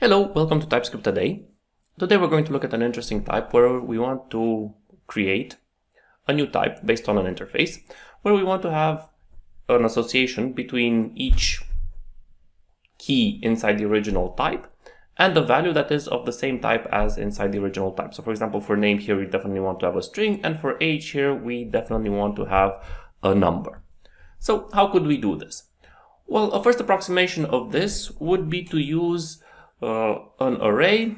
Hello, welcome to TypeScript Today. Today we're going to look at an interesting type where we want to create a new type based on an interface where we want to have an association between each key inside the original type and the value that is of the same type as inside the original type. So for example, for name here, we definitely want to have a string, and for age here, we definitely want to have a number. So how could we do this? Well, a first approximation of this would be to use an array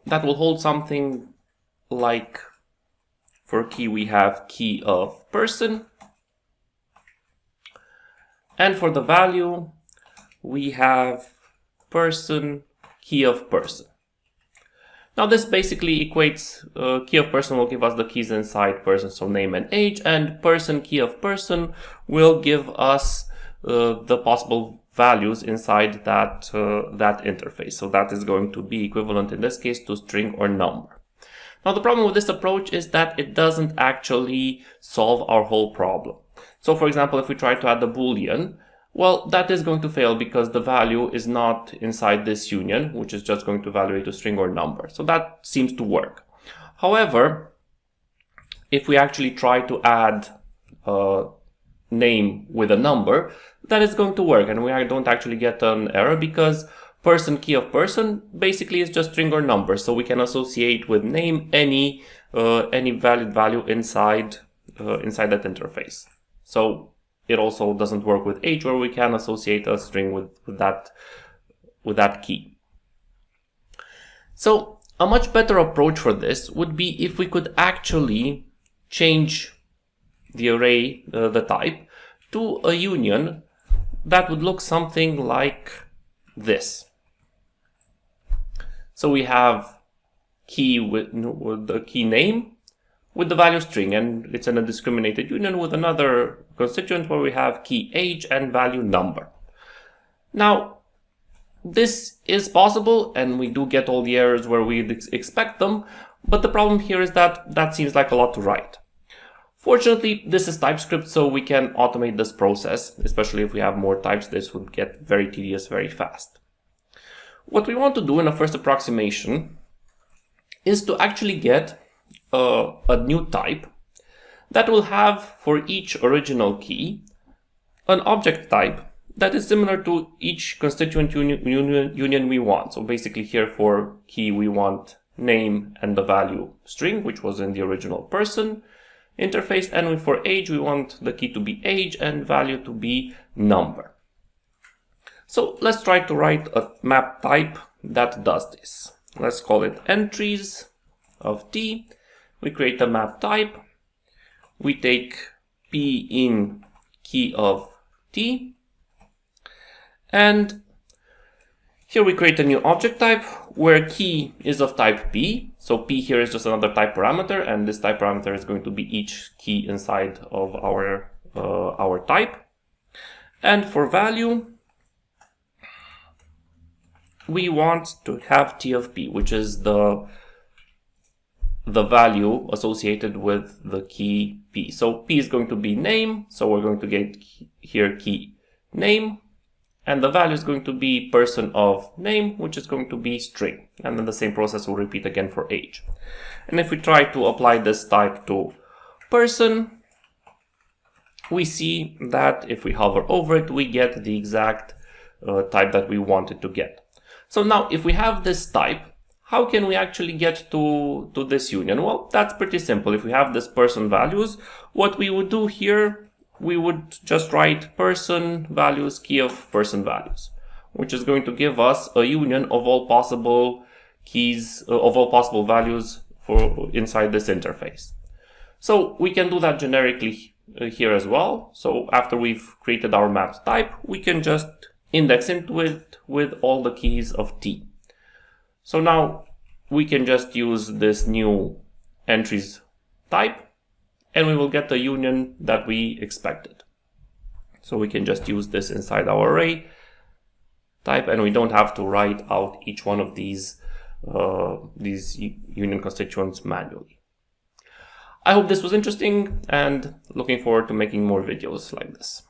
that will hold something like, for key we have key of person, and for the value we have person key of person. Now this basically equates, key of person will give us the keys inside person, so name and age, and person key of person will give us the possible values inside that interface. So that is going to be equivalent in this case to string or number. Now the problem with this approach is that it doesn't actually solve our whole problem. So for example, if we try to add a boolean, well, that is going to fail because the value is not inside this union, which is just going to evaluate a string or number. So that seems to work. However, if we actually try to add a name with a number, that is going to work, and we don't actually get an error because person key of person basically is just string or number. So we can associate with name any valid value inside that interface. So it also doesn't work with age, where we can associate a string with that key. So a much better approach for this would be if we could actually change the array, the type, to a union that would look something like this. So we have key with the key name with the value string, and it's in a discriminated union with another constituent where we have key age and value number. Now this is possible, and we do get all the errors where we expect them, but the problem here is that that seems like a lot to write. Fortunately, this is TypeScript, so we can automate this process, especially if we have more types. This would get very tedious very fast. What we want to do in a first approximation is to actually get a new type that will have for each original key an object type that is similar to each constituent union we want. So basically here for key we want name and the value string, which was in the original person interface, and for age we want the key to be age and value to be number. So let's try to write a map type that does this. Let's call it entries of t. We create a map type. We take p in key of t, and here we create a new object type where key is of type p. So p here is just another type parameter, and this type parameter is going to be each key inside of our type. And for value, we want to have t of p, which is the value associated with the key p. So p is going to be name, so we're going to get here key name, and the value is going to be person of name, which is going to be string. And then the same process will repeat again for age. And if we try to apply this type to person, we see that if we hover over it, we get the exact type that we wanted to get. So now if we have this type, how can we actually get to this union? Well, that's pretty simple. If we have this person values, what we would do here, we would just write person values key of person values, which is going to give us a union of all possible keys, of all possible values for inside this interface. So we can do that generically here as well. So after we've created our mapped type, we can just index into it with all the keys of t. So now we can just use this new entries type, and we will get the union that we expected. So we can just use this inside our array type, and we don't have to write out each one of these union constituents manually. I hope this was interesting, and looking forward to making more videos like this.